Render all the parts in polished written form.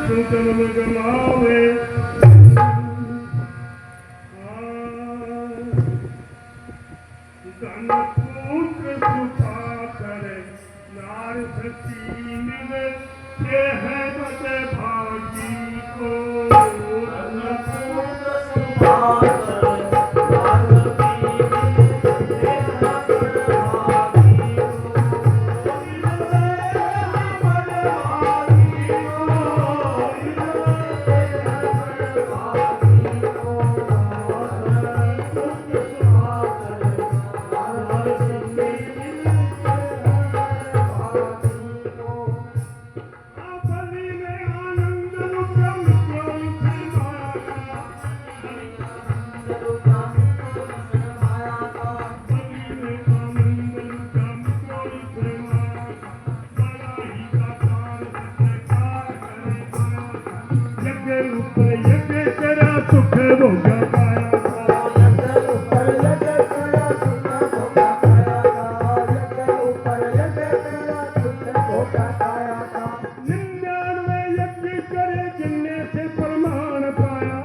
जन्म गमावे धन पुत्र सुखा करे नार सती मिले ये है बत भागी को धन पुत्र सुखा करे नार सती मिले ये है बत भागी सुख भोगा पाया ऊपर यज्ञ करा सुख भोगा पाया ऊपर यज्ञ करा सुख भोगा पाया 99 यज्ञ करे जिनने से प्रमाण पाया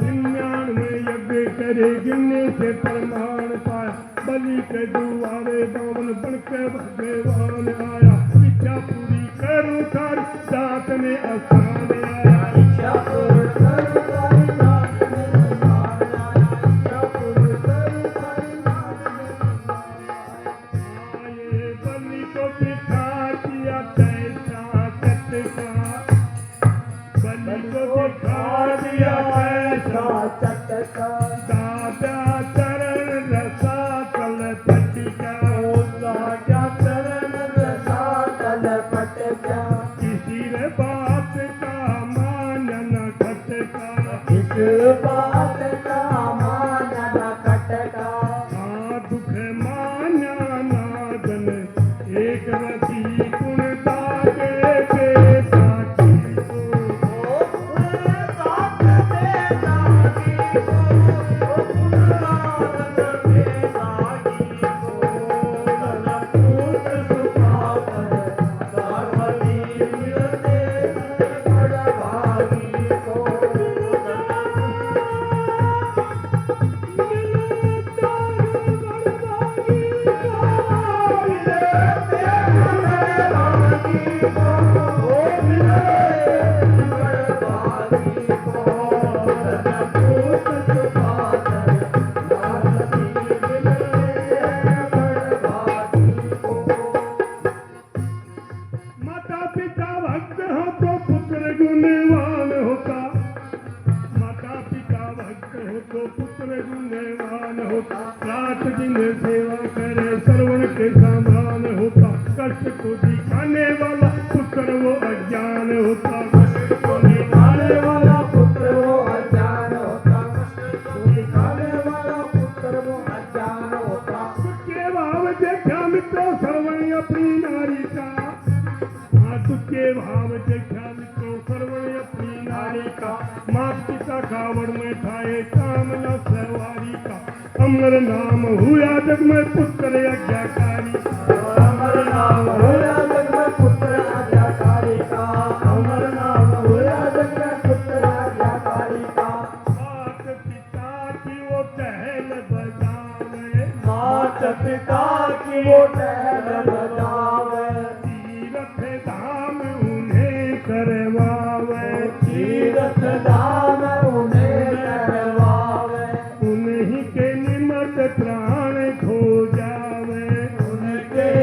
99 यज्ञ करे जिनने से प्रमाण पाया बलि के दुआरे बावन बनके भगवान आया इच्छा पूरी करो सारी दात ने आसान आया इच्छा पूरी करो सारी दात ने आसान आया इच्छा पूरी करो सारी दात ने आए बलि को दिखा दिया कैसा चटका बलि को दिखा दिया कैसा चटका दादा चरण रसा कल पटिका दादा चरण रसा कल पटिका बात का मानन खटका इस बात का मानन खटका दुख माना नादन एक रति गुणता के बेसाखी को साथ बेसाखी को गुणनादन बेसाखी को ननपूत सुखा कर पार्वती मिलते रात दिन सेवा करे श्रवण के समान होता कष्ट को दिखाने वाला पुत्र वो अज्ञान होता कष्ट को दिखाने वाला पुत्र वो अज्ञान होता कष्ट को दिखाने वाला पुत्र वो अज्ञान होता तुझके भाव देखा मित्रों श्रवण अपनी नारी का तुझके भाव देखा मित्रों श्रवण अपनी नारी का मात पिता कावड़ में ठाए कामना सवारी का अमर नाम हुआ जग में पुत्र आज्ञाकारी अमर नाम हुआ जग में पुत्र आज्ञाकारी का अमर नाम हुआ जग में पुत्र आज्ञाकारी का मात पिता की वो टहल बजावे मात पिता की वो टहल बजावे तीर्थ धाम उन्हें करवावे तीर्थ धाम उन्हें करवावे उन्हीं के प्राण खो जावे उनके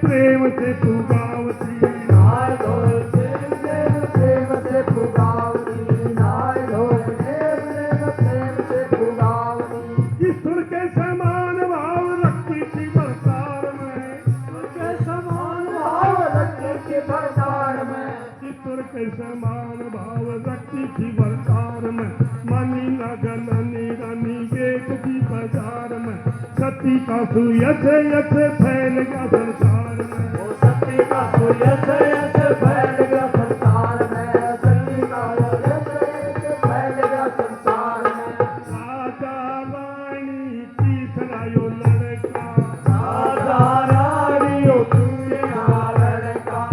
प्रेम से पुगावती नाय धोए प्रेम से पुगावती नाय धोए प्रेम से पुगावती ईश्वर के समान भाव रखती थी बरसार में के समान भाव रखते के भरतार में ईश्वर के समान भाव रखती थी बरसार में मानी नगननी रानी बेट की बाजार में सती का सुयस यस फैल गया संसार में वो सत्य का सूरज ऐसे फैल गया संसार में सत्य का सूरज फैल गया संसार में राजा रानी तीसरा यो लड़का राजा रानियों दुनिया लड़का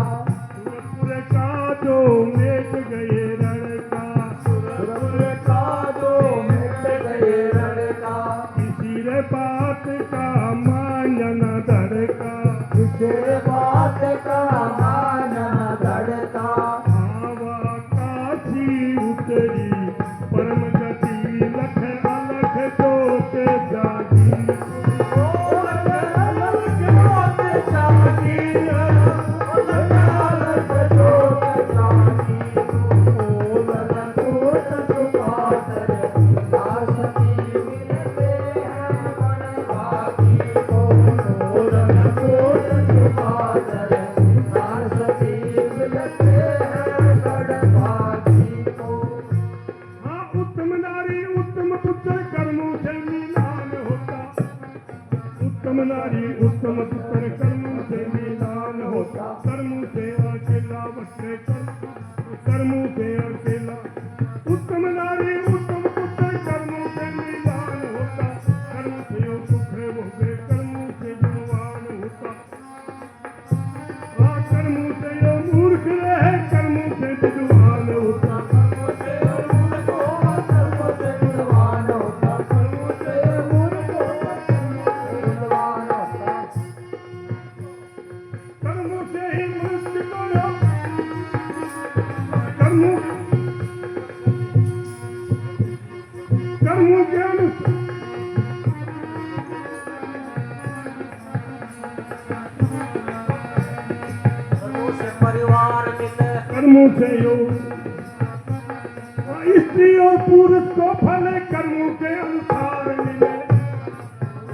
सुरपुर का जो मेट गए लड़का सुरपुर का जो मिट गए लड़का किसी रे बात का मानना धड़का तेरे बात का मानना धड़का हवा काशी उतरी परम गति लख अलख जोत जागी हाँ उत्तम नारी उत्तम पुत्र कर्मों से मिलान होता उत्तम नारी उत्तम पुत्र कर्मों से मिलान होता कर्मों से अकेला बचे कर्मों से अकेला उत्तम नारी उत्तम पुत्र कर्मों से मिलान होता कर्म से यो सुख भोगे कर्मों से गुणवान होता हाँ कर्मों से यो मूर्ख रहे कर्मों से विद्वान होता कर्मों से ही मनुष्य को कर्मों कर्मों के अनुसार परिवार मिले कर्मों से योग स्त्री और पुरुष को फल कर्मों के अनुसार मिले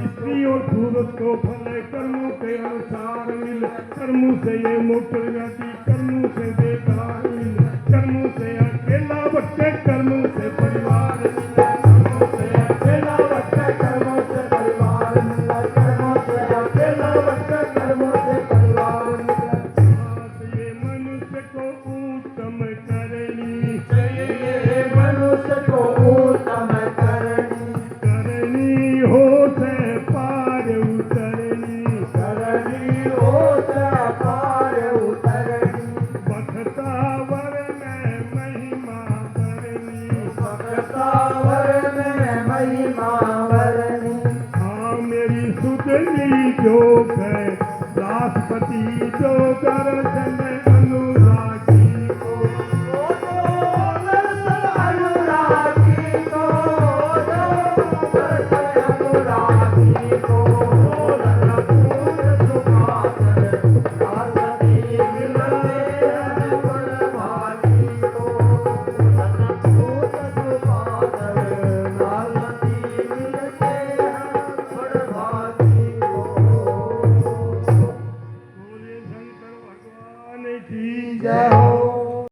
स्त्री और पुरुष को फल कर्मों के अनुसार मिले कर्मों से ये मोटर गाड़ी कर्मों से बेकार मिले कर्मों से अकेला बच्चे कर्मों से परिवार मिले कर्मों से अकेला बच्चा कर्मों से परिवार मिला कर्मों से अकेला बच्चा कर्मों से परिवार मिला ये मनुष्य को उत्तम करनी ये मनुष्य को उत्तम करनी हो से पार उतरनी हो पार उतरनी बखता वर में महिमा करनी भक्तावर में महिमा वरनी हाँ मेरी सुधनी जो है राष्ट्रपति जो दर्शन अनुरागी को अनुरागी को अनुरागी को बोले शंकर भगवान की जय